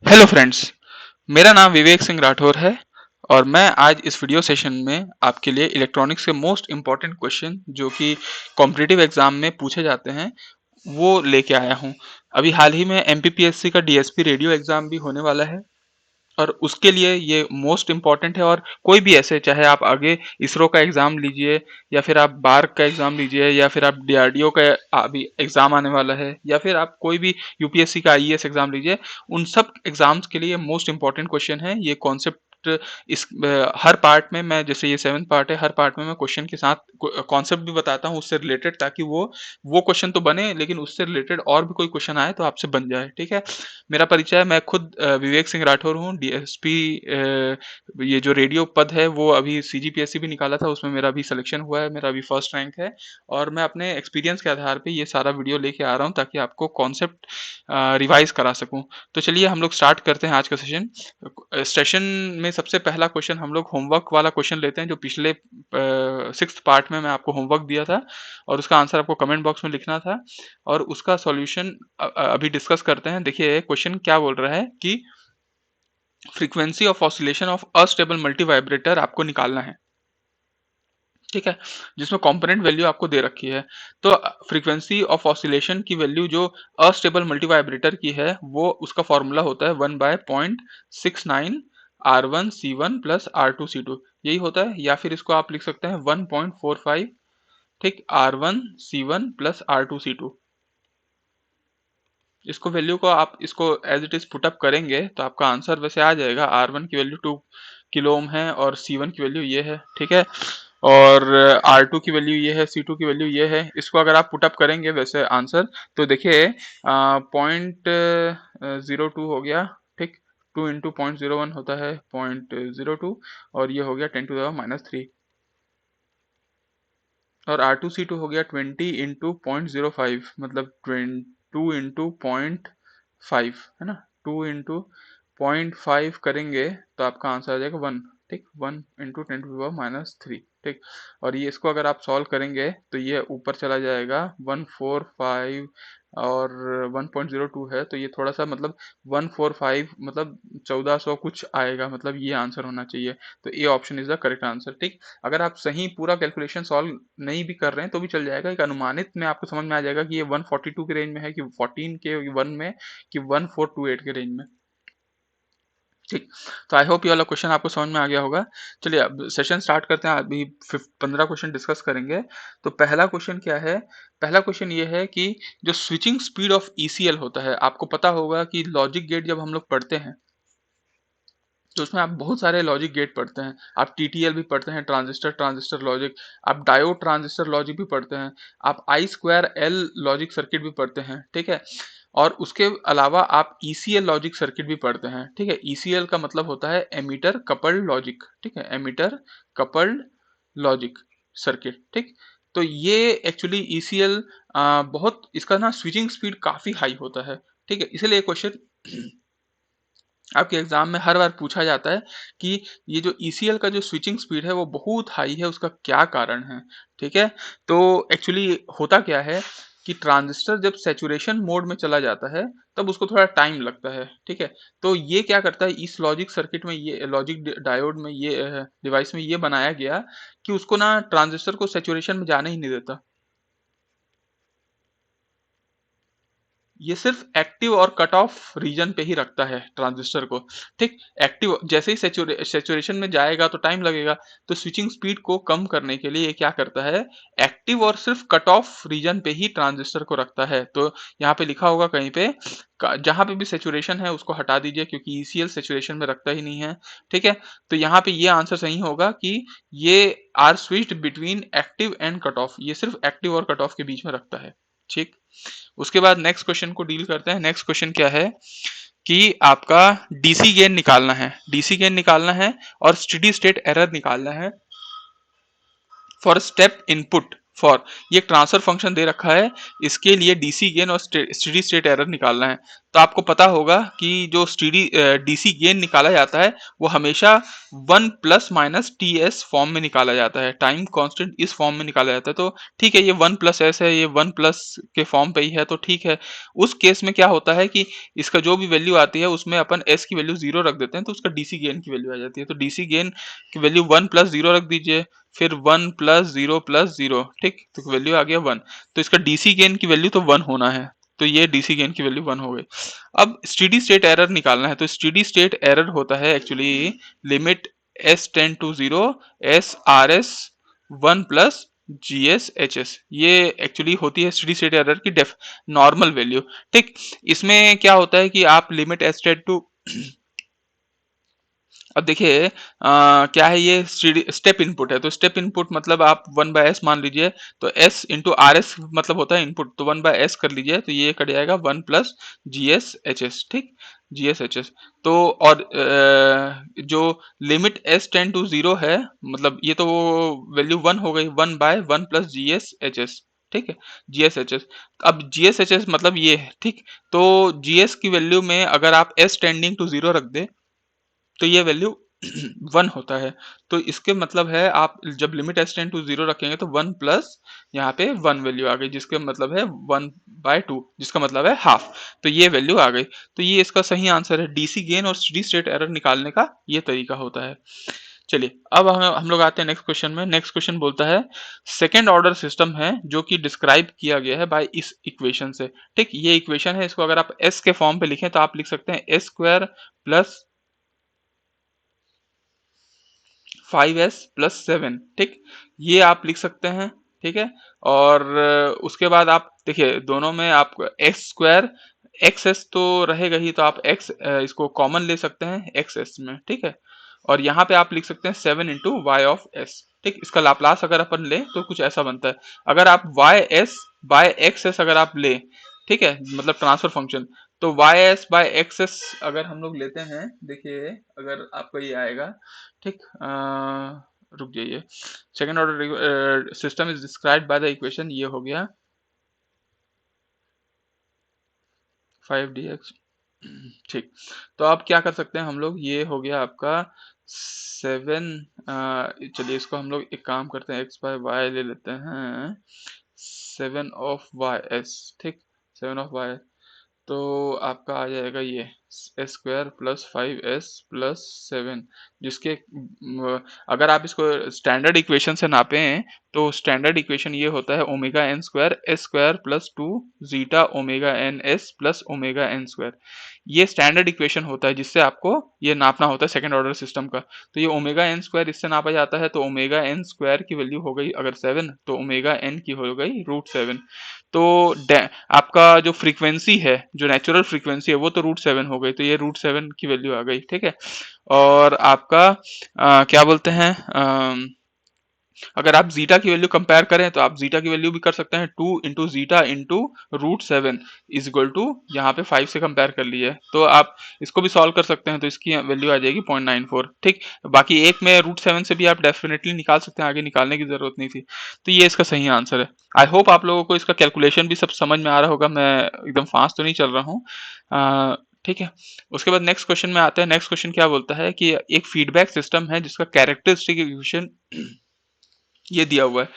Hello friends, मेरा नाम विवेक सिंह राठौर है और मैं आज इस वीडियो सेशन में आपके लिए इलेक्ट्रॉनिक्स के मोस्ट इम्पॉर्टेंट क्वेश्चन जो कि कॉम्पिटिटिव एग्जाम में पूछे जाते हैं वो लेके आया हूँ। अभी हाल ही में एमपीपीएससी का डीएसपी रेडियो एग्जाम भी होने वाला है और उसके लिए ये मोस्ट इम्पॉर्टेंट है। और कोई भी ऐसे, चाहे आप आगे इसरो का एग्जाम लीजिए या फिर आप बार्क का एग्जाम लीजिए या फिर आप डीआरडीओ का अभी एग्जाम आने वाला है या फिर आप कोई भी यूपीएससी का आईएएस एग्जाम लीजिए, उन सब एग्जाम्स के लिए मोस्ट इम्पॉर्टेंट क्वेश्चन है ये कॉन्सेप्ट। इस हर पार्ट में मैं, जैसे ये 7th पार्ट है, हर पार्ट में मैं क्वेश्चन के साथ कॉन्सेप्ट भी बताता हूँ उससे रिलेटेड, ताकि वो क्वेश्चन तो बने लेकिन उससे रिलेटेड और भी कोई क्वेश्चन आए तो आपसे बन जाए। ठीक है, मेरा परिचय, मैं खुद विवेक सिंह राठौर हूँ। डीएसपी ये जो रेडियो पद है वो अभी सीजीपीएससी भी निकाला था, उसमें मेरा भी सिलेक्शन हुआ है, मेरा अभी फर्स्ट रैंक है। और मैं अपने एक्सपीरियंस के आधार पे ये सारा वीडियो लेके आ रहा हूँ ताकि आपको कॉन्सेप्ट रिवाइज करा सकूं। तो चलिए हम लोग स्टार्ट करते हैं आज का सेशन। सेशन में सबसे पहला क्वेश्चन हम लोग होमवर्क वाला क्वेश्चन लेते हैं, जो पिछले 6th पार्ट में मैं आपको होमवर्क दिया था और उसका आंसर आपको कमेंट बॉक्स में लिखना था और उसका सॉल्यूशन अभी डिस्कस करते हैं। देखिए क्वेश्चन क्या बोल रहा है कि frequency of oscillation of astable multi vibrator आपको निकालना है। ठीक है, जिसमें कंपोनेंट वैल्यू आपको दे रखी है। तो फ्रीक्वेंसी ऑफ ऑसिलेशन की वैल्यू जो अस्टेबल मल्टी वाइब्रेटर की है वो उसका फॉर्मूला होता है 1/0.69 R1C1 प्लस R2C2, यही होता है। या फिर इसको आप लिख सकते हैं 1.45, ठीक, R1C1 प्लस R2C2। इसको वैल्यू को आप इसको एज इट इज पुटअप करेंगे तो आपका आंसर वैसे आ जाएगा। R1 की वैल्यू 2 किलो ओम है और C1 की वैल्यू ये है। ठीक है, और R2 की वैल्यू ये है, C2 की वैल्यू ये है। इसको अगर आप पुटअप करेंगे वैसे आंसर, तो देखिए 0.02 हो गया, ठीक, 2 इंटू 0.01 होता है 0.02 और ये हो गया 10⁻³ और R2C2 हो गया 20 इंटू 0.05, मतलब 2 इंटू 0.5 है ना। 2 इंटू 0.5 करेंगे तो आपका आंसर आ जाएगा 1, ठीक, 1 इंटू 10⁻³ ठीक। और ये इसको अगर आप सॉल्व करेंगे तो ये ऊपर चला जाएगा 145 और 1.02 है तो ये थोड़ा सा मतलब 145 मतलब 1400 कुछ आएगा, मतलब ये आंसर होना चाहिए। तो A option is the correct answer. ठीक, अगर आप सही पूरा कैलकुलेशन सॉल्व नहीं भी कर रहे हैं तो भी चल जाएगा, एक अनुमानित में आपको समझ में आ जाएगा कि ये 142 के रेंज में है कि 14 के 1 में कि 1428 के रेंज में। ठीक, तो आई होप ये वाला क्वेश्चन आपको समझ में आ गया होगा। चलिए अब सेशन स्टार्ट करते हैं। अभी 15 क्वेश्चन डिस्कस करेंगे। तो पहला क्वेश्चन क्या है? पहला क्वेश्चन ये है कि जो स्विचिंग स्पीड ऑफ ईसीएल होता है, आपको पता होगा कि लॉजिक गेट जब हम लोग पढ़ते हैं तो उसमें आप बहुत सारे लॉजिक गेट पढ़ते हैं। आप टीटीएल भी पढ़ते हैं, ट्रांजिस्टर ट्रांजिस्टर लॉजिक, आप डायोड ट्रांजिस्टर लॉजिक भी पढ़ते हैं, आप I2L लॉजिक सर्किट भी पढ़ते हैं। ठीक है, और उसके अलावा आप ईसीएल लॉजिक सर्किट भी पढ़ते हैं। ठीक है, ईसीएल का मतलब होता है एमीटर कपल्ड लॉजिक। ठीक है, एमीटर कपल्ड लॉजिक सर्किट। ठीक, तो ये एक्चुअली ईसीएल बहुत, इसका ना स्विचिंग स्पीड काफी हाई होता है। ठीक है, इसलिए क्वेश्चन आपके एग्जाम में हर बार पूछा जाता है कि ये जो ईसीएल का जो स्विचिंग स्पीड है वो बहुत हाई है, उसका क्या कारण है। ठीक है, तो एक्चुअली होता क्या है कि ट्रांजिस्टर जब सैचुरेशन मोड में चला जाता है तब उसको थोड़ा टाइम लगता है। ठीक है, तो ये क्या करता है, इस लॉजिक सर्किट में, ये लॉजिक डायोड में, ये डिवाइस में ये बनाया गया कि उसको ना ट्रांजिस्टर को सैचुरेशन में जाने ही नहीं देता। ये सिर्फ एक्टिव और कट ऑफ रीजन पे ही रखता है ट्रांजिस्टर को। ठीक, एक्टिव जैसे ही सेचुरेशन में जाएगा तो टाइम लगेगा, तो स्विचिंग स्पीड को कम करने के लिए ये क्या करता है, एक्टिव और सिर्फ कट ऑफ रीजन पे ही ट्रांजिस्टर को रखता है। तो यहाँ पे लिखा होगा कहीं पे, जहां पे भी सेचुरेशन है उसको हटा दीजिए क्योंकि ईसीएल सेचुरेशन में रखता ही नहीं है। ठीक है, तो यहाँ पे ये आंसर सही होगा कि ये are switched between active and cut off, ये सिर्फ एक्टिव और कट ऑफ के बीच में रखता है। ठीक, उसके बाद नेक्स्ट क्वेश्चन को डील करते हैं। नेक्स्ट क्वेश्चन क्या है कि आपका डीसी गेन निकालना है, डीसी गेन निकालना है और स्टेडी स्टेट एरर निकालना है फॉर स्टेप इनपुट फॉर, ये ट्रांसफर फंक्शन दे रखा है, इसके लिए डीसी गेन और स्टेडी स्टेट एरर निकालना है। तो आपको पता होगा कि जो डीसी गेन निकाला जाता है वो हमेशा 1 ± फॉर्म में निकाला जाता है, टाइम कांस्टेंट इस फॉर्म में निकाला जाता है। तो ठीक है, ये 1 + s है, ये 1 के फॉर्म पे ही है, तो ठीक है। उस केस में क्या होता है कि इसका जो भी वैल्यू आती है उसमें अपन s की वैल्यू 0 रख देते हैं, तो उसका डीसी गेन की वैल्यू आ जाती है। तो डीसी गेन की वैल्यू 1 + 0 रख दीजिए, फिर 1 + 0 + 0, ठीक, तो वैल्यू आ गया 1। तो इसका डीसी गेन की वैल्यू तो 1 होना है, तो ये डीसी गेन की वैल्यू 1 हो गई। अब स्टेडी स्टेट एरर निकालना है, तो स्टेडी स्टेट एरर होता है actually limit s tend to 0 s r s 1 + GS Hs, ये एक्चुअली होती है स्टेडी स्टेट एरर की डेफ नॉर्मल वैल्यू, ठीक। इसमें क्या होता है कि आप लिमिट s टेंड टू अब देखिए क्या है, ये स्टेप इनपुट है, तो स्टेप इनपुट मतलब आप 1/s मान लीजिए, तो s इंटू आर एस मतलब होता है इनपुट, तो 1/s कर लीजिए, तो ये कट जाएगा 1 + GS Hs, ठीक, GS Hs। तो और जो लिमिट s टेंड टू 0 है, मतलब ये तो वैल्यू 1 हो गई, 1/1 + GS Hs, ठीक है, GS Hs। अब GS Hs मतलब ये है, ठीक। तो GS की वैल्यू में अगर आप s टेंडिंग टू 0 रख दे, तो ये वैल्यू 1 होता है। तो इसके मतलब है आप जब लिमिट s टेंड टू 0 रखेंगे तो 1 प्लस यहाँ पे 1 वैल्यू आ गई, जिसके मतलब है 1/2, जिसका मतलब है हाफ। तो ये वैल्यू आ गई। तो ये इसका सही आंसर है। डीसी गेन और स्टेडी स्टेट एरर निकालने का ये तरीका होता है। चलिए अब हम लोग आते हैं नेक्स्ट क्वेश्चन में। नेक्स्ट क्वेश्चन बोलता है सेकेंड ऑर्डर सिस्टम है जो कि डिस्क्राइब किया गया है बाय इस इक्वेशन से, ठीक। ये इक्वेशन है, इसको अगर आप s के फॉर्म पे लिखें तो आप लिख सकते हैं s² प्लस 5s + 7, ठीक, ये आप लिख सकते हैं, ठीक है। और उसके बाद आप देखिए दोनों में आप x² XS तो रहेगा ही, तो आप इसको कॉमन ले सकते हैं XS में, ठीक है। और यहाँ पे आप लिख सकते हैं 7 × y(s), ठीक। इसका लाप्लास अगर अपन ले तो कुछ ऐसा बनता है। अगर आप ys/xs अगर आप ले, ठीक है, मतलब ट्रांसफर फंक्शन, तो ys/xs अगर हम लोग लेते हैं, देखिए अगर आपका ये आएगा, ठीक, रुक जाइए। Second order system is described by the equation, ये हो गया 5dx, ठीक। तो आप क्या कर सकते हैं हम लोग, ये हो गया आपका 7, चलिए इसको हम लोग एक काम करते हैं, x/y ले लेते हैं, 7 of y(s), ठीक, 7 of y, तो आपका आ जाएगा ये s² + 5s + 7, जिसके अगर आप इसको स्टैंडर्ड इक्वेशन से नापें तो स्टैंडर्ड इक्वेशन ये होता है ω(n²) s² + 2 zeta ω(n)s + ω(n²), ये स्टैंडर्ड इक्वेशन होता है जिससे आपको ये नापना होता है सेकंड ऑर्डर सिस्टम का। तो ये ω(n²) इससे नापा जाता है, तो ω(n²) की वैल्यू हो गई अगर 7, तो ω(n) की हो गई √7। तो आपका जो फ्रीक्वेंसी है, जो नेचुरल फ्रीक्वेंसी है, वो तो √7 हो गई, तो ये √7 की वैल्यू आ गई, ठीक है। और आपका क्या बोलते हैं, अगर आप जीटा की वैल्यू कंपेयर करें तो आप जीटा की वैल्यू भी कर सकते हैं, 2 × जीटा × √7 इज इक्वल टू यहाँ पे 5 से कंपेयर कर लिए, तो आप इसको भी सॉल्व कर सकते हैं, तो इसकी वैल्यू आ जाएगी 0.94, ठीक। बाकी एक में √7 से भी आप डेफिनेटली निकाल सकते हैं, आगे निकालने की जरूरत नहीं थी। तो ये इसका सही आंसर है। आई होप आप लोगों को इसका कैलकुलेशन भी सब समझ में आ रहा होगा, मैं एकदम फास्ट तो नहीं चल रहा हूँ, ठीक है। उसके बाद नेक्स्ट क्वेश्चन में आते हैं। नेक्स्ट क्वेश्चन क्या बोलता है कि एक फीडबैक सिस्टम है जिसका कैरेक्टरिस्टिक इक्वेशन ये दिया हुआ है।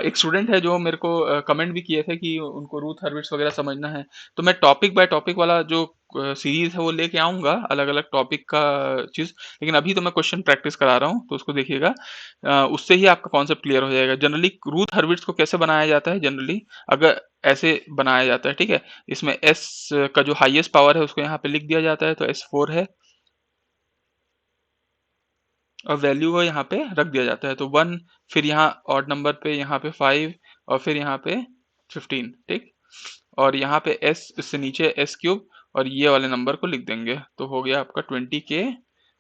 एक स्टूडेंट है जो मेरे को कमेंट भी किए थे कि उनको रूथ हर्विट्स वगैरह समझना है, तो मैं टॉपिक बाय टॉपिक वाला जो सीरीज है वो लेके आऊंगा, अलग अलग टॉपिक का चीज। लेकिन अभी तो मैं क्वेश्चन प्रैक्टिस करा रहा हूँ, तो उसको देखिएगा, उससे ही आपका कॉन्सेप्ट क्लियर हो जाएगा। जनरली रूथ हर्विट्स को कैसे बनाया जाता है, जनरली अगर ऐसे बनाया जाता है, ठीक है। इसमें एस का जो हाईएस्ट पावर है उसको यहाँ पे लिख दिया जाता है, तो S4 है, और वैल्यू को यहाँ पे रख दिया जाता है, तो 1, फिर यहाँ ऑड नंबर पे यहाँ पे 5, और फिर यहाँ पे 15, ठीक। और यहाँ पे s, इससे नीचे s³, और ये वाले नंबर को लिख देंगे, तो हो गया आपका 20k,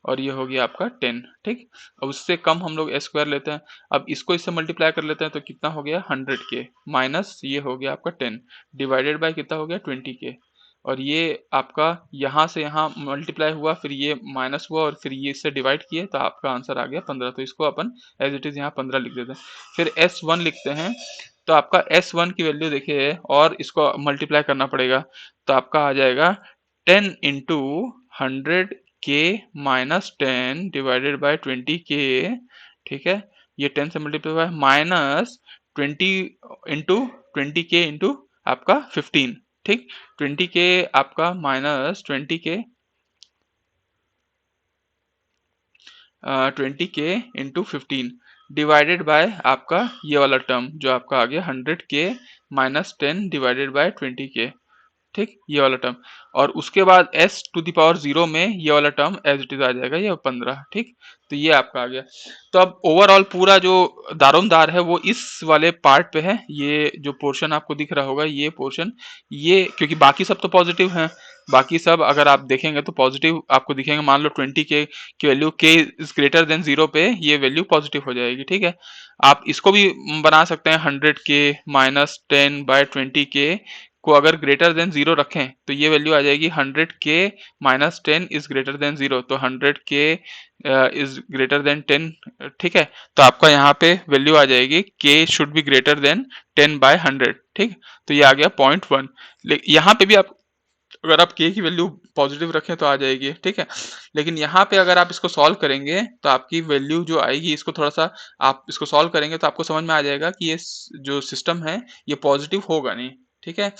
और ये हो गया आपका 10, ठीक। अब उससे कम हम लोग s² लेते हैं। अब इसको इससे मल्टीप्लाई कर लेते हैं, तो कितना हो गया 100k, माइनस ये हो गया आपका 10, डिवाइडेड बाय कितना हो गया 20k, और ये आपका यहाँ से यहाँ मल्टीप्लाई हुआ, फिर ये माइनस हुआ, और फिर ये इससे डिवाइड किए, तो आपका आंसर आ गया 15। तो इसको अपन एज इट इज यहाँ 15 लिख देते हैं। फिर S1 लिखते हैं, तो आपका S1 की वैल्यू देखिए, और इसको मल्टीप्लाई करना पड़ेगा, तो आपका आ जाएगा 10 into 100k minus 10 divided by 20k, ठीक है, ये 10 से multiply by minus 20 into 20k into आपका 15, ठीक, 20k आपका minus 20k 20k into 15 divided by आपका ये वाला टर्म जो आपका आ गया 100k minus 10 divided by 20k, ठीक, ये वाला टर्म, और उसके बाद s टू द पावर 0 में ये वाला टर्म एज इट इज आ जाएगा, ये 15, ठीक, तो ये आपका आ गया। तो अब ओवरऑल पूरा जो दारोमदार है वो इस वाले पार्ट पे है, ये जो पोर्शन आपको दिख रहा होगा ये पोर्शन, ये क्योंकि बाकी सब तो पॉजिटिव हैं, बाकी सब अगर आप देखेंगे तो पॉजिटिव आपको दिखेंगे। मान लो 20k की value k is greater than 0 पे ये वैल्यू पॉजिटिव हो जाएगी, ठीक है। आप इसको भी बना सकते हैं 100k माइनस 10 बाय 20k को अगर ग्रेटर देन 0 रखें तो ये वैल्यू आ जाएगी 100k minus 10 is greater than 0, तो 100k इज ग्रेटर देन 10, ठीक है, तो आपका यहाँ पे वैल्यू आ जाएगी k should be greater than 10 by 100, ठीक, तो ये आ गया 0.1। यहाँ पे भी आप अगर आप k की वैल्यू पॉजिटिव रखें तो आ जाएगी, ठीक है, लेकिन यहाँ पे अगर आप इसको सॉल्व करेंगे तो आपकी वैल्यू जो आएगी, इसको थोड़ा सा आप इसको सॉल्व करेंगे तो आपको समझ में आ जाएगा कि ये जो सिस्टम है ये पॉजिटिव होगा नहीं, ठीक है,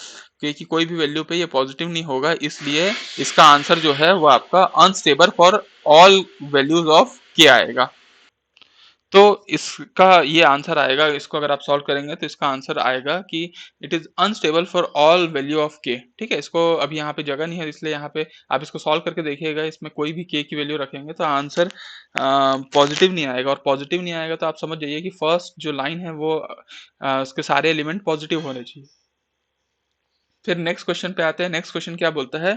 क्योंकि कोई भी वैल्यू पे ये पॉजिटिव नहीं होगा, इसलिए इसका आंसर जो है वो आपका unstable for all values of k आएगा। तो इसका ये आंसर आएगा, इसको अगर आप सॉल्व करेंगे तो इसका आंसर आएगा कि it is unstable for all value of के, ठीक है, इसको अभी यहाँ पे जगह नहीं है इसलिए यहाँ पे आप इसको सॉल्व करके देखिएगा, इसमें कोई भी के की वैल्यू रखेंगे तो आंसर पॉजिटिव नहीं आएगा, और पॉजिटिव नहीं आएगा तो आप समझ जाइए कि फर्स्ट जो लाइन है वो उसके सारे एलिमेंट पॉजिटिव होने चाहिए। फिर नेक्स्ट क्वेश्चन पे आते हैं। नेक्स्ट क्वेश्चन क्या बोलता है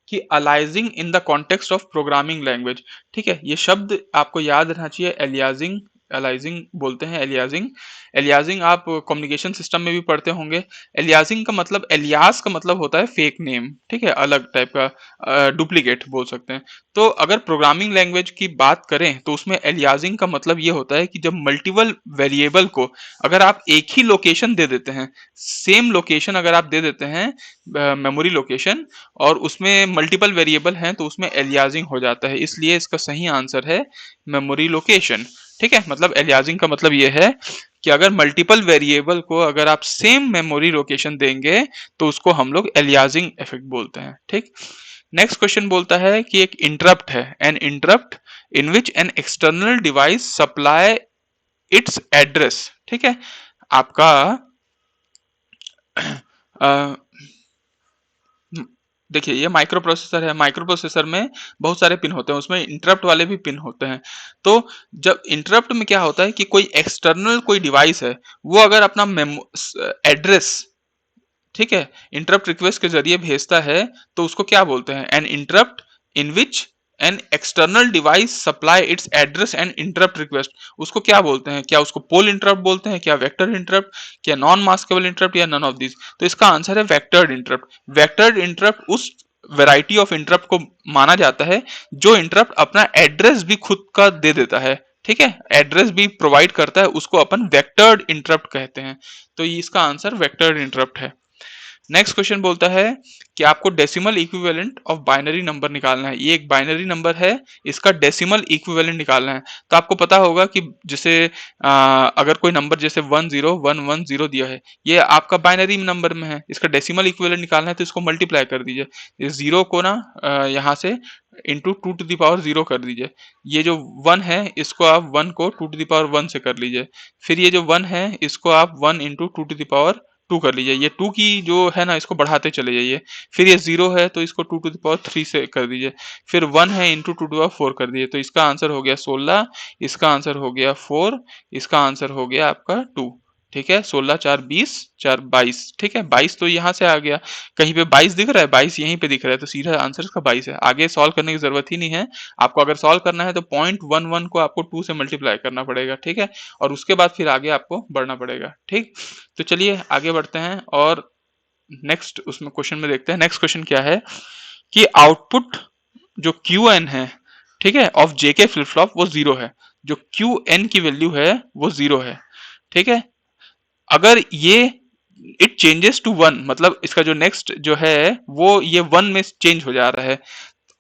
कि aliasing in the context of programming language, ठीक है, ये शब्द आपको याद रहना चाहिए, एलियाजिंग, अलाइजिंग बोलते हैं, एलियाजिंग, एलियाजिंग आप कम्युनिकेशन सिस्टम में भी पढ़ते होंगे। एलियाजिंग का मतलब, एलियास का मतलब होता है फेक नेम, ठीक है, अलग टाइप का डुप्लीकेट बोल सकते हैं। तो अगर प्रोग्रामिंग लैंग्वेज की बात करें तो उसमें एलियाजिंग का मतलब ये होता है कि जब मल्टीपल वेरिएबल को अगर आप एक ही लोकेशन दे देते हैं, सेम लोकेशन अगर आप दे देते हैं मेमोरी लोकेशन, और उसमें मल्टीपल वेरिएबल हैं तो उसमें एलियाजिंग हो जाता है, इसलिए इसका सही आंसर है मेमोरी लोकेशन, ठीक है। मतलब एलियाजिंग का मतलब यह है कि अगर मल्टीपल वेरिएबल को अगर आप सेम मेमोरी लोकेशन देंगे तो उसको हम लोग एलियाजिंग इफेक्ट बोलते हैं, ठीक। नेक्स्ट क्वेश्चन बोलता है कि एक इंटरप्ट है, an interrupt in which an external device supply its address, ठीक है, आपका देखिए ये माइक्रो प्रोसेसर है, माइक्रो प्रोसेसर में बहुत सारे पिन होते हैं, उसमें इंटरप्ट वाले भी पिन होते हैं। तो जब इंटरप्ट में क्या होता है कि कोई एक्सटर्नल कोई डिवाइस है वो अगर अपना एड्रेस, ठीक है, इंटरप्ट रिक्वेस्ट के जरिए भेजता है तो उसको क्या बोलते हैं, an interrupt in which an external device supply its address and interrupt request, उसको क्या बोलते हैं, क्या उसको पोल इंटरप्ट बोलते हैं, क्या वेक्टर इंटरप्ट, क्या नॉन मास्केबल इंटरप्ट, या नन ऑफ दिस। तो इसका आंसर है वेक्टर्ड इंटरप्ट। वेक्टर्ड इंटरप्ट उस वैरायटी ऑफ इंटरप्ट को माना जाता है जो इंटरप्ट अपना एड्रेस भी खुद का दे देता है, ठीक है, एड्रेस भी प्रोवाइड करता है, उसको अपन वेक्टर्ड इंटरप्ट कहते हैं। तो इसका आंसर वेक्टर्ड इंटरप्ट है। नेक्स्ट क्वेश्चन बोलता है कि आपको decimal equivalent of binary number निकालना है। ये एक बाइनरी नंबर है, इसका डेसिमल इक्विवेलेंट निकालना है। तो आपको पता होगा कि जैसे अगर कोई नंबर जैसे 10110 दिया है, ये आपका बाइनरी नंबर में है, इसका डेसिमल इक्विवेलेंट निकालना है तो इसको मल्टीप्लाई कर दीजिए, इस जीरो को ना यहाँ से इंटू 2 टू द पावर 0 कर दीजिए। ये जो 1 है इसको आप 1 को 2 टू द पावर 1 से कर लीजिए, फिर ये जो 1 है इसको आप 1 इंटू 2 टू द पावर 2 कर लीजिए, ये 2 की जो है ना इसको बढ़ाते चले जाइए, फिर ये 0 है तो इसको 2 टू द पावर 3 से कर दीजिए, फिर 1 है इंटू 2 टू द पावर 4 कर दीजिए, तो इसका आंसर हो गया 16, इसका आंसर हो गया 4, इसका आंसर हो गया आपका 2, ठीक है, 16 4 20 4 22, ठीक है, 22 तो यहाँ से आ गया, कहीं पे 22 दिख रहा है, 22 यहीं पे दिख रहा है, तो सीधा आंसर इसका 22 है। आगे सॉल्व करने की जरूरत ही नहीं है, आपको अगर सॉल्व करना है तो 0.11 को आपको 2 से मल्टीप्लाई करना पड़ेगा, ठीक है, और उसके बाद फिर आगे आपको बढ़ना पड़ेगा, ठीक। तो चलिए आगे बढ़ते हैं और नेक्स्ट उसमें क्वेश्चन में देखते हैं। नेक्स्ट क्वेश्चन क्या है कि आउटपुट जो क्यू एन है, ठीक है, ऑफ जेके फ्लिप फ्लॉप वो 0 है, जो क्यू एन की वैल्यू है वो 0 है, ठीक है। अगर ये इट चेंजेस टू वन, मतलब इसका जो नेक्स्ट जो है वो ये वन में चेंज हो जा रहा है,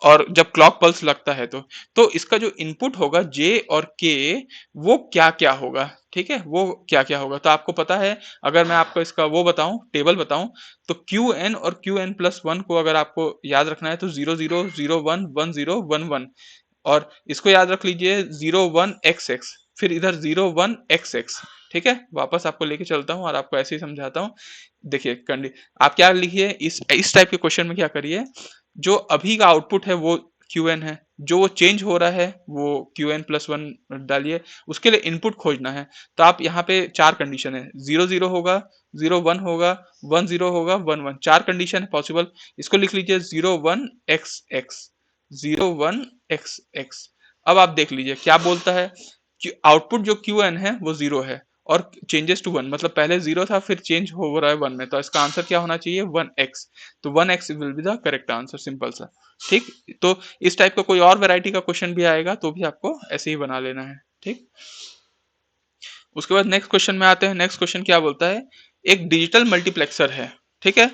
और जब क्लॉक पल्स लगता है तो इसका जो इनपुट होगा जे और के, वो क्या क्या होगा, ठीक है, वो क्या क्या होगा। तो आपको पता है, अगर मैं आपको इसका वो बताऊं, टेबल बताऊं, तो क्यू एन और क्यू एन प्लस वन को अगर आपको याद रखना है तो 00 0 1 1 0 1 1, और इसको याद रख लीजिए 01 XX, फिर इधर 01 XX। ठीक है, वापस आपको लेके चलता हूँ और आपको ऐसे ही समझाता हूँ। देखिए कंडी, आप क्या लिखिए, इस टाइप के क्वेश्चन में क्या करिए, जो अभी का आउटपुट है वो क्यू एन है, जो वो चेंज हो रहा है वो क्यू एन प्लस वन डालिए, उसके लिए इनपुट खोजना है। तो आप यहाँ पे चार कंडीशन है, 00 होगा, 01 होगा, 10 होगा, 11, चार कंडीशन है पॉसिबल। इसको लिख लीजिए 01 XX, 01 XX। अब आप देख लीजिए क्या बोलता है कि आउटपुट जो क्यू एन है वो जीरो है, और चेंजेस टू वन, मतलब पहले जीरो था फिर चेंज हो रहा है वन में, तो इसका आंसर क्या होना चाहिए, 1x। तो 1x will be the correct answer, simple सा। ठीक, तो इस टाइप का कोई और वैरायटी का क्वेश्चन भी आएगा तो भी आपको ऐसे ही बना लेना है। ठीक, उसके बाद नेक्स्ट क्वेश्चन में आते हैं। नेक्स्ट क्वेश्चन क्या बोलता है, एक डिजिटल मल्टीप्लेक्सर है, ठीक है,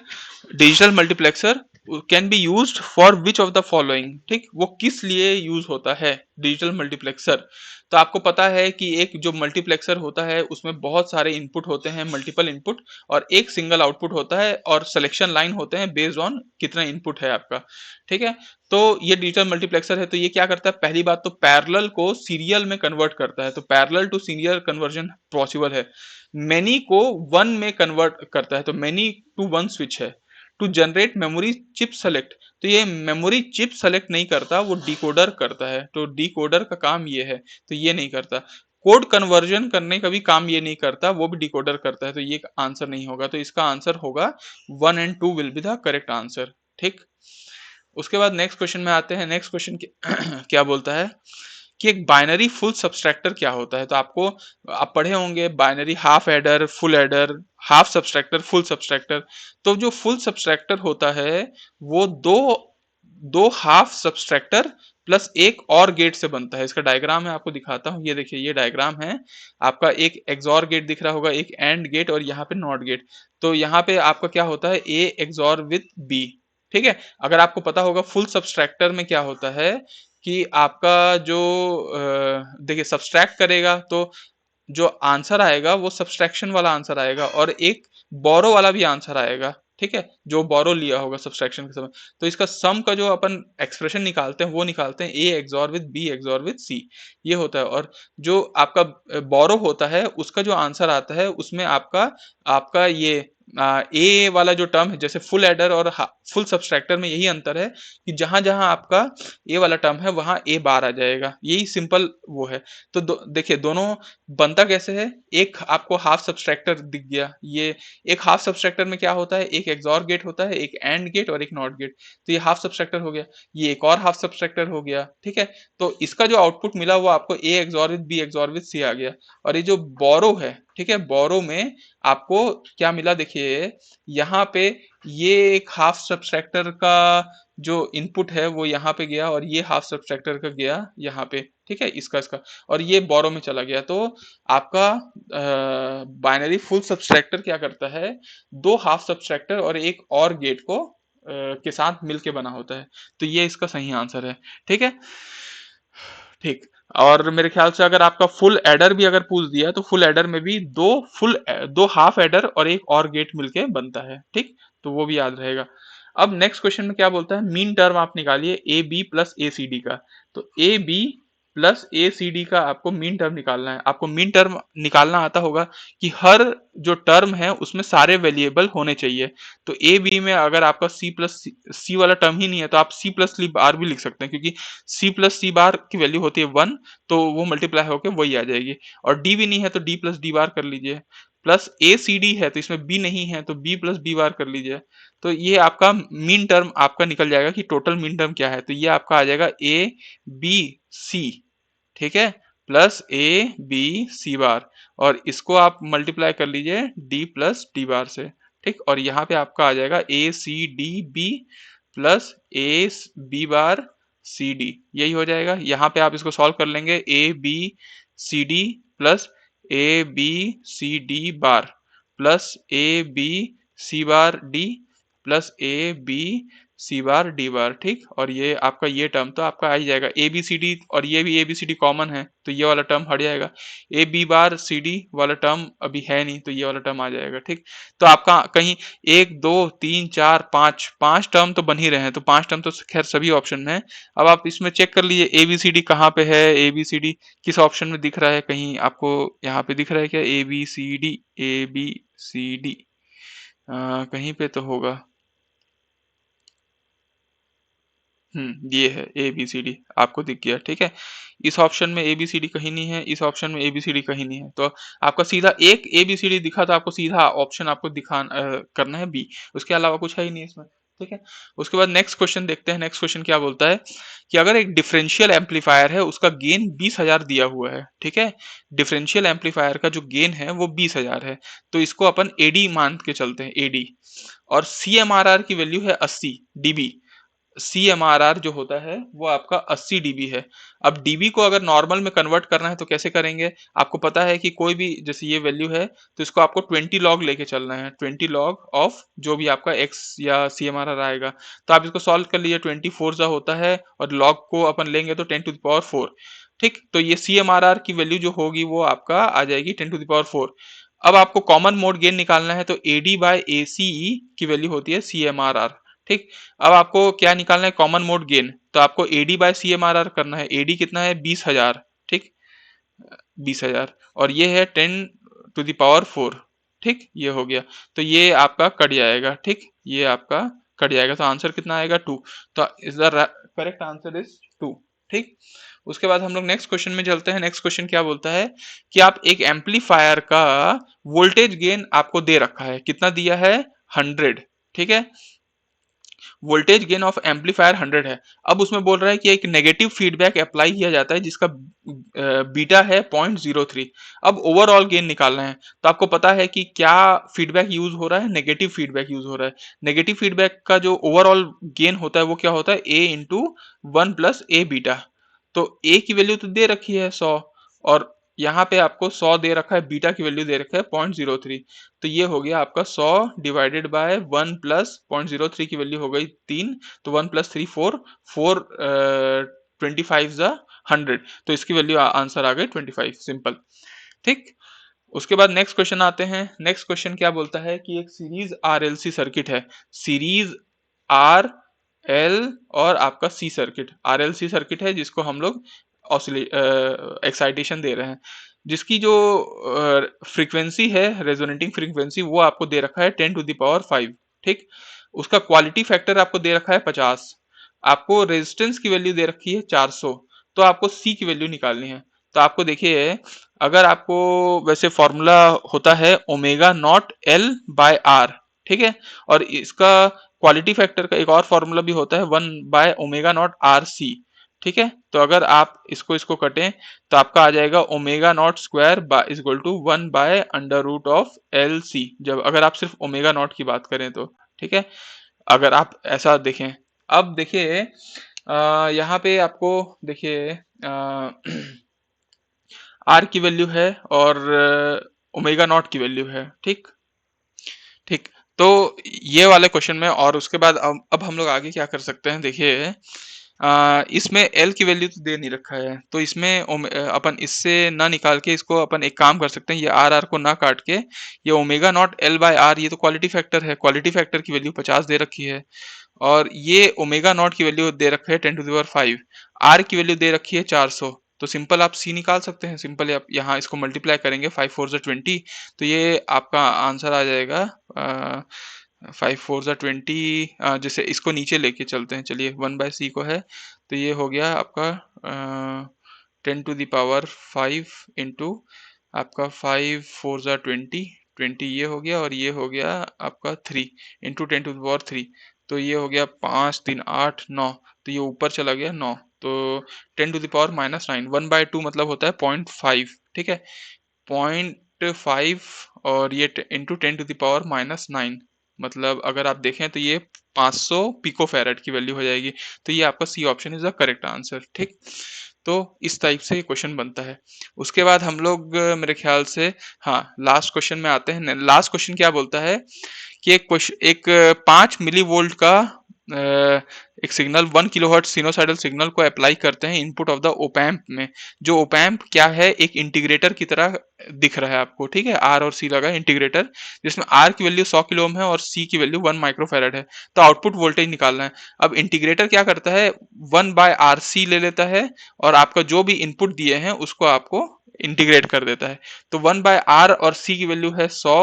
digital multiplexer can be used for which of the following, ठीक, वो किस लिए यूज होता है डिजिटल मल्टीप्लेक्सर। तो आपको पता है कि एक जो मल्टीप्लेक्सर होता है उसमें बहुत सारे इनपुट होते हैं, मल्टीपल इनपुट, और एक सिंगल आउटपुट होता है, और सिलेक्शन लाइन होते हैं बेस्ड ऑन कितना इनपुट है आपका। ठीक है, तो ये डिजिटल मल्टीप्लेक्सर है, तो ये क्या करता है, पहली बात तो पैरेलल को सीरियल में कन्वर्ट करता है, तो parallel to serial conversion possible है। मेनी को वन में कन्वर्ट करता है, तो मेनी टू वन स्विच है। To generate memory chip select, तो ये मेमोरी चिप सेलेक्ट नहीं करता, वो डिकोडर करता है, तो डिकोडर का काम ये है, तो ये नहीं करता। कोड कन्वर्जन करने का भी काम ये नहीं करता, वो भी डिकोडर करता है, तो ये आंसर नहीं होगा, तो इसका आंसर होगा 1 and 2 will be the correct answer. ठीक, उसके बाद नेक्स्ट क्वेश्चन में आते हैं। नेक्स्ट क्वेश्चन क्या बोलता है कि एक बाइनरी फुल सब्सट्रैक्टर क्या होता है। तो आपको, आप पढ़े होंगे binary half adder, full adder, half subtractor, full subtractor. तो जो फुल सब्सट्रैक्टर होता है वो दो दो हाफ सब्सट्रैक्टर प्लस एक और गेट से बनता है। इसका डायग्राम है, आपको दिखाता हूँ, ये देखिए ये डायग्राम है आपका, एक एक्सॉर गेट दिख रहा होगा, एक एंड गेट, और यहाँ पे नॉट गेट। तो यहाँ पे आपका क्या होता है, ए एक्सॉर विथ बी। ठीक है, अगर आपको पता होगा फुल सब्सट्रैक्टर में क्या होता है कि आपका जो देखिए सब्सट्रैक्ट करेगा तो जो आंसर आएगा वो सब्सट्रैक्शन वाला आंसर आएगा, और एक बोरो वाला भी आंसर आएगा। ठीक है, जो बोरो लिया होगा सब्सट्रैक्शन के समय। तो इसका सम का जो अपन एक्सप्रेशन निकालते हैं वो निकालते हैं A XOR with B XOR with C, ये होता है। और जो आपका बोरो होता है उसका जो आंसर आता है उसमें आपका आपका ये ए वाला जो टर्म है, जैसे फुल एडर और फुल सब्सट्रैक्टर में यही अंतर है कि जहां जहां आपका ए वाला टर्म है वहां ए बार आ जाएगा, यही सिंपल वो है। तो देखिए दोनों बनता कैसे है, एक आपको हाफ सब्सट्रैक्टर दिख गया, ये एक हाफ सब्सट्रैक्टर में क्या होता है, एक एक्सॉर गेट होता है, एक एंड गेट और एक नॉट गेट। तो ये हाफ सब्सट्रैक्टर हो गया, ये एक और हाफ सब्सट्रैक्टर हो गया। ठीक है, तो इसका जो आउटपुट मिला वो आपको A XOR with B XOR with C आ गया। और ये जो बोरो है, ठीक है, बोरो में आपको क्या मिला, देखिए यहाँ पे ये एक हाफ सब्सट्रैक्टर का जो इनपुट है वो यहाँ पे गया, और ये हाफ सब्सट्रैक्टर का गया यहाँ पे। ठीक है, इसका और ये बोरो में चला गया। तो आपका बाइनरी फुल सब्सट्रैक्टर क्या करता है, दो हाफ सब्सट्रैक्टर और एक और गेट को के साथ मिलके बना होता है। तो ये इसका सही आंसर है। ठीक है, ठीक। और मेरे ख्याल से अगर आपका फुल एडर भी अगर पूछ दिया तो फुल एडर में भी दो हाफ एडर और एक और गेट मिलके बनता है। ठीक, तो वो भी याद रहेगा। अब नेक्स्ट क्वेश्चन में क्या बोलता है, मीन टर्म आप निकालिए A B plus A C D का। तो A B plus A C D का आपको मीन टर्म निकालना है। आपको मीन टर्म निकालना आता होगा कि हर जो टर्म है उसमें सारे वेरिएबल होने चाहिए। तो ए बी में अगर आपका सी प्लस सी वाला टर्म ही नहीं है तो आप सी प्लस सी बार भी लिख सकते हैं, क्योंकि सी प्लस सी बार की वैल्यू होती है 1, तो वो मल्टीप्लाई होकर वही आ जाएगी। और डी भी नहीं है तो डी प्लस डी बार कर लीजिए। प्लस ए सी डी है तो इसमें बी नहीं है तो बी प्लस बी बार कर लीजिए। तो ये आपका मीन टर्म आपका निकल जाएगा कि टोटल मीन टर्म क्या है। तो ये आपका आ जाएगा ए बी सी, ठीक है, प्लस ए बी सी बार, और इसको आप मल्टीप्लाई कर लीजिए डी प्लस डी बार से। ठीक, और यहाँ पे आपका आ जाएगा A C D B plus A B bar C D, यही हो जाएगा। यहाँ पे आप इसको सॉल्व कर लेंगे, A B C D plus A B C D bar, plus A B C bar D plus A B C bar D bar, ठीक। और ये आपका ये टर्म तो आपका आ ही जाएगा ए बी सी डी, और ये भी A B C D common है तो ये वाला टर्म हट जाएगा। A B bar C D वाला टर्म अभी है नहीं तो ये वाला टर्म आ जाएगा, ठीक। तो आपका कहीं एक दो तीन चार पाँच, पांच टर्म तो बन ही रहे हैं, तो पांच टर्म तो खैर सभी ऑप्शन में है। अब आप इसमें चेक कर लीजिए ए बी सी डी कहाँ पे है, ए बी सी डी किस ऑप्शन में दिख रहा है, कहीं आपको यहाँ पे दिख रहा है क्या A B C D, A B C D कहीं पे तो होगा। ये है ए बी सी डी, आपको दिख गया, ठीक है। इस ऑप्शन में ए बी सी डी कहीं नहीं है, इस ऑप्शन में ए बी सी डी कहीं नहीं है, तो आपका सीधा एक ए बी सी डी दिखा तो आपको सीधा ऑप्शन आपको करना है बी, उसके अलावा कुछ है ही नहीं इसमें, ठीक है। उसके बाद नेक्स्ट क्वेश्चन देखते हैं। नेक्स्ट क्वेश्चन क्या बोलता है कि अगर एक डिफरेंशियल एम्पलीफायर है उसका गेन 20,000 दिया हुआ है, ठीक है। डिफरेंशियल एम्पलीफायर का जो गेन है वो 20,000 है, तो इसको अपन एडी मान के चलते हैं, एडी। और सी एम आर आर की वैल्यू है 80 डीबी। CMRR जो होता है वो आपका 80 डीबी है। अब डीबी को अगर नॉर्मल में कन्वर्ट करना है तो कैसे करेंगे, आपको पता है कि कोई भी जैसे ये वैल्यू है तो इसको आपको 20 लॉग लेके चलना है, 20 लॉग ऑफ जो भी आपका एक्स या CMRR आएगा। तो आप इसको सॉल्व कर लीजिए, 24 जा होता है और लॉग को अपन लेंगे तो 10⁴, ठीक। तो ये CMRR की वैल्यू जो होगी वो आपका आ जाएगी 10⁴। अब आपको कॉमन मोड गेन निकालना है तो AD बाय ACE की वैल्यू होती है CMRR, ठीक। अब आपको क्या निकालना है, कॉमन मोड गेन, तो आपको A D by C M R R करना है। एडी कितना है 20,000, ठीक, 20,000, और ये है 10⁴, ठीक, ये हो गया। तो ये आपका कट जाएगा, ठीक, ये आपका कट जाएगा, तो आंसर कितना आएगा 2। तो is the correct answer is 2, ठीक। उसके बाद हम लोग नेक्स्ट क्वेश्चन में चलते हैं। नेक्स्ट क्वेश्चन क्या बोलता है कि आप एक एम्पलीफायर का वोल्टेज गेन आपको दे रखा है, कितना दिया है 100, ठीक है। वोल्टेज गेन ऑफ एम्पलीफायर 100 है। अब उसमें बोल रहा है कि एक नेगेटिव फीडबैक अप्लाई किया जाता है जिसका बीटा है 0.03। अब ओवरऑल गेन निकालना है, तो आपको पता है कि क्या फीडबैक यूज हो रहा है, नेगेटिव फीडबैक यूज हो रहा है। नेगेटिव फीडबैक का जो ओवरऑल गेन होता है वो क्या होता है, ए इंटू 1 प्लस ए बीटा। तो ए की वैल्यू तो दे रखी है 100, और यहाँ पे आपको 100 दे रखा है, बीटा की वैल्यू दे रखा है 0.03। तो ये हो गया आपका 100 डिवाइडेड बाय 1 प्लस 0.03 की वैल्यू हो गई 3, तो 1 प्लस 3 4, 4 25 जा 100, तो इसकी वैल्यू आंसर आ गई 25, सिंपल, ठीक। उसके बाद नेक्स्ट क्वेश्चन आते हैं। नेक्स्ट क्वेश्चन क्या बोलता है कि एक सीरीज आरएलसी सर्किट है, सीरीज आर एल और आपका सी सर्किट, आरएलसी सर्किट है जिसको हम लोग एक्साइटेशन दे रहे हैं, जिसकी जो फ्रीक्वेंसी है, रेजोनेटिंग फ्रीक्वेंसी, वो आपको दे रखा है 10⁵, ठीक। उसका क्वालिटी फैक्टर आपको दे रखा है 50, आपको रेजिस्टेंस की वैल्यू दे रखी है 400, तो आपको सी की वैल्यू निकालनी है। तो आपको देखिए, अगर आपको वैसे फॉर्मूला होता है omega naught L by R, ठीक है, और इसका क्वालिटी फैक्टर का एक और फॉर्मूला भी होता है 1/ओमेगा नॉट RC, ठीक है। तो अगर आप इसको इसको कटें तो आपका आ जाएगा omega naught square is equal to 1/√LC, जब अगर आप सिर्फ ओमेगा नॉट की बात करें तो, ठीक है, अगर आप ऐसा देखें। अब देखिए यहाँ पे आपको देखिए आर की वैल्यू है और ओमेगा नॉट की वैल्यू है, ठीक, ठीक। तो ये वाले क्वेश्चन में, और उसके बाद अब हम लोग आगे क्या कर सकते हैं, देखिए इसमें एल की वैल्यू तो दे नहीं रखा है, तो इसमें अपन इससे ना निकाल के इसको अपन एक काम कर सकते हैं, ये आर आर को ना काट के ये omega naught L by R, ये तो क्वालिटी फैक्टर है, क्वालिटी फैक्टर की वैल्यू 50 दे रखी है, और ये ओमेगा नॉट की वैल्यू दे रखा है 10⁵, आर की वैल्यू दे रखी है 400। तो सिंपल आप सी निकाल सकते हैं, सिंपल आप यहाँ इसको मल्टीप्लाई करेंगे 5 4 जा 20, तो ये आपका आंसर आ जाएगा 5 4 जा 20। जैसे इसको नीचे लेके चलते हैं, चलिए 1/c को है, तो ये हो गया आपका 10⁵ इंटू आपका 5 4 जा 20, 20 ये हो गया, और ये हो गया आपका 3 इंटू 10⁵, तो ये हो गया 5 3 8 9, तो ये ऊपर चला गया 9, तो 10⁻⁻9, 1/2 मतलब होता है 0.5, ठीक है, 0.5, और ये इंटू 10⁻⁻9, मतलब अगर आप देखें तो ये 500 पिको फैरेड की वैल्यू हो जाएगी। तो ये आपका C option is the correct answer, ठीक। तो इस टाइप से क्वेश्चन बनता है। उसके बाद हम लोग मेरे ख्याल से, हाँ, लास्ट क्वेश्चन में आते हैं। लास्ट क्वेश्चन क्या बोलता है कि एक 5 मिली वोल्ट का एक सिग्नल 1 किलोहर्ट्ज सिनोसाइडल सिग्नल को अप्लाई करते हैं इनपुट ऑफ द ओपैम्प में। जो ओपैम्प क्या है, एक इंटीग्रेटर की तरह दिख रहा है आपको, ठीक है, आर और सी लगा इंटीग्रेटर, जिसमें आर की वैल्यू 100 किलो ओम है और सी की वैल्यू 1 माइक्रोफेरेड है। तो आउटपुट वोल्टेज निकालना है। अब इंटीग्रेटर क्या करता है, 1/RC ले लेता है और आपका जो भी इनपुट दिए हैं उसको आपको इंटीग्रेट कर देता है। तो 1/R और सी की वैल्यू है 100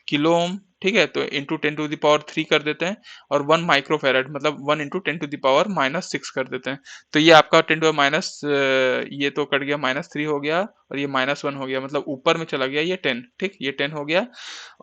किलो ओम, ठीक है, तो इंटू 10⁻³ कर देते हैं, और 1 माइक्रोफेरेड मतलब 1 इंटू 10⁻⁻6 कर देते हैं। तो ये आपका 10 माइनस, ये तो कट गया, -3 हो गया और ये -1 हो गया, मतलब ऊपर में चला गया ये 10, ठीक, ये 10 हो गया।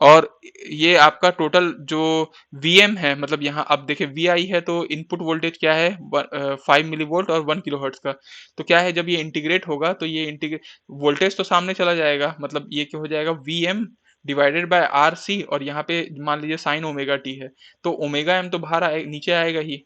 और ये आपका टोटल जो Vm है, मतलब यहाँ अब देखिए Vi है तो इनपुट वोल्टेज क्या है, 5 मिली वोल्ट और 1 किलो हर्ट्ज का। तो क्या है, जब ये इंटीग्रेट होगा तो ये इंटीग्रेट वोल्टेज तो सामने चला जाएगा, मतलब ये क्या हो जाएगा, Vm divided by R C, और यहाँ पे मान लीजिए साइन ओमेगा टी है, तो ओमेगा एम तो बाहर आए, नीचे आएगा ही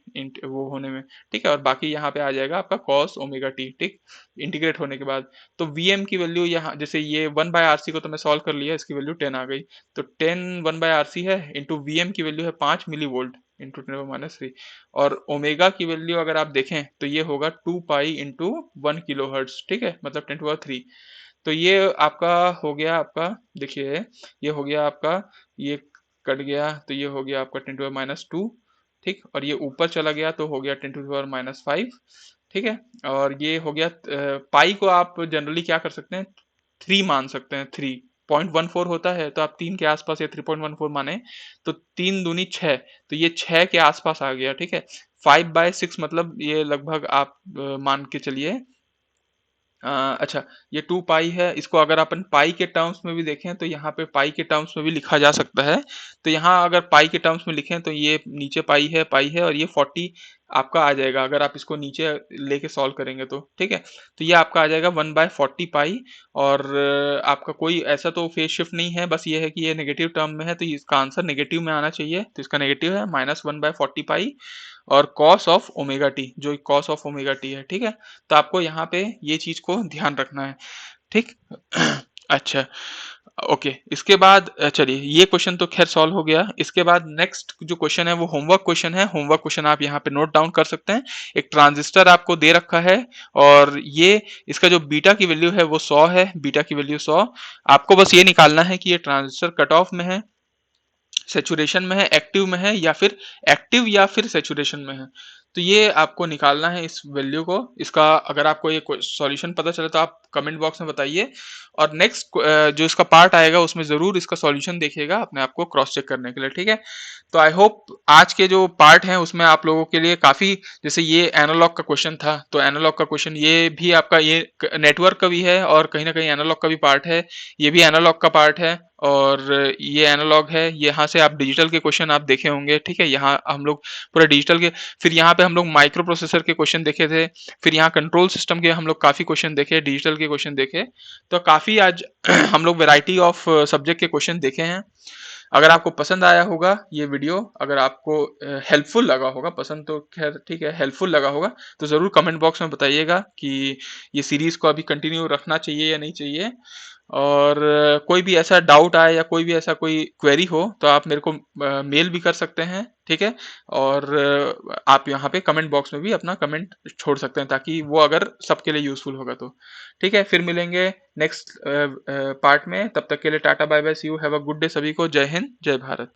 वो होने में, ठीक है, और बाकी यहाँ पे आ जाएगा आपका कॉस ओमेगा टी, ठीक, इंटीग्रेट होने के बाद। तो Vm की वैल्यू यहाँ, जैसे ये 1/RC को तो मैं सॉल्व कर लिया, इसकी वैल्यू 10 आ गई, तो 10 1/RC है इंटू Vm की वैल्यू है 5 मिली वोल्ट इंटू 10⁻³ और ओमेगा की वैल्यू अगर आप देखें तो ये होगा 2 पाई इंटू 1 किलो हर्ट्ज, ठीक है, मतलब 10⁻³ तो ये आपका हो गया आपका, देखिए ये हो गया आपका, ये कट गया तो ये हो गया आपका 10⁻², ठीक, और ये ऊपर चला गया तो हो गया 10⁻⁵, ठीक है, और ये हो गया पाई को आप जनरली क्या कर सकते हैं, 3 मान सकते हैं, 3.14 होता है तो आप 3 के आसपास या 3.14 माने, तो 3 दूनी 6, तो ये 6 के आसपास आ गया, ठीक है। 5/6 मतलब ये लगभग आप मान के चलिए, अच्छा, ये 2 पाई है, इसको अगर अपन पाई के टर्म्स में भी देखें तो यहाँ पे पाई के टर्म्स में भी लिखा जा सकता है। तो यहाँ अगर पाई के टर्म्स में लिखें तो ये नीचे पाई है और ये 40 आपका आ जाएगा, अगर आप इसको नीचे लेके सॉल्व करेंगे तो, ठीक है, तो ये आपका आ जाएगा 1/40 पाई। और आपका कोई ऐसा तो फेज शिफ्ट नहीं है, बस ये है कि ये नेगेटिव टर्म में है तो इसका आंसर नेगेटिव में आना चाहिए, तो इसका नेगेटिव है -1/40 पाई और कॉस ऑफ ओमेगा टी, जो कॉस ऑफ ओमेगा टी है, ठीक है। तो आपको यहाँ पे ये चीज को ध्यान रखना है, ठीक। अच्छा, ओके, इसके बाद चलिए ये क्वेश्चन तो खैर सॉल्व हो गया। इसके बाद नेक्स्ट जो क्वेश्चन है वो होमवर्क क्वेश्चन है। होमवर्क क्वेश्चन आप यहाँ पे नोट डाउन कर सकते हैं। एक ट्रांजिस्टर आपको दे रखा है और ये इसका जो बीटा की वैल्यू है वो 100 है, बीटा की वैल्यू 100। आपको बस ये निकालना है कि ये ट्रांजिस्टर कट ऑफ में है, सेचुरेशन में है, एक्टिव या फिर सेचुरेशन में है। तो ये आपको निकालना है इस वैल्यू को। इसका अगर आपको ये सॉल्यूशन पता चले तो आप कमेंट बॉक्स में बताइए, और नेक्स्ट जो इसका पार्ट आएगा उसमें जरूर इसका सॉल्यूशन देखिएगा अपने आप को क्रॉस चेक करने के लिए, ठीक है। तो आई होप आज के जो पार्ट हैं उसमें आप लोगों के लिए काफी, जैसे ये एनालॉग का क्वेश्चन था तो एनालॉग का क्वेश्चन, ये भी आपका ये नेटवर्क का भी है और कहीं ना कहीं एनालॉग का भी पार्ट है, ये भी एनालॉग का पार्ट है और ये एनालॉग है। यहाँ से आप डिजिटल के क्वेश्चन आप देखे होंगे, ठीक है, यहाँ हम लोग पूरा डिजिटल के, फिर यहाँ पे हम लोग माइक्रो प्रोसेसर के क्वेश्चन देखे थे, फिर यहाँ कंट्रोल सिस्टम के हम लोग काफी क्वेश्चन देखे, डिजिटल के क्वेश्चन देखे। तो काफी आज हम लोग वैरायटी ऑफ सब्जेक्ट के क्वेश्चन देखे हैं। अगर आपको पसंद आया होगा ये वीडियो, अगर आपको हेल्पफुल लगा होगा, पसंद तो खैर ठीक है, हेल्पफुल लगा होगा तो ज़रूर कमेंट बॉक्स में बताइएगा कि ये सीरीज़ को अभी कंटिन्यू रखना चाहिए या नहीं चाहिए। और कोई भी ऐसा डाउट आए या कोई भी ऐसा कोई क्वेरी हो तो आप मेरे को मेल भी कर सकते हैं, ठीक है। और आप यहाँ पे कमेंट बॉक्स में भी अपना कमेंट छोड़ सकते हैं ताकि वो अगर सबके लिए यूजफुल होगा तो, ठीक है। फिर मिलेंगे नेक्स्ट पार्ट में, तब तक के लिए tata bye bye, see you, have a good day सभी को, जय हिंद जय भारत।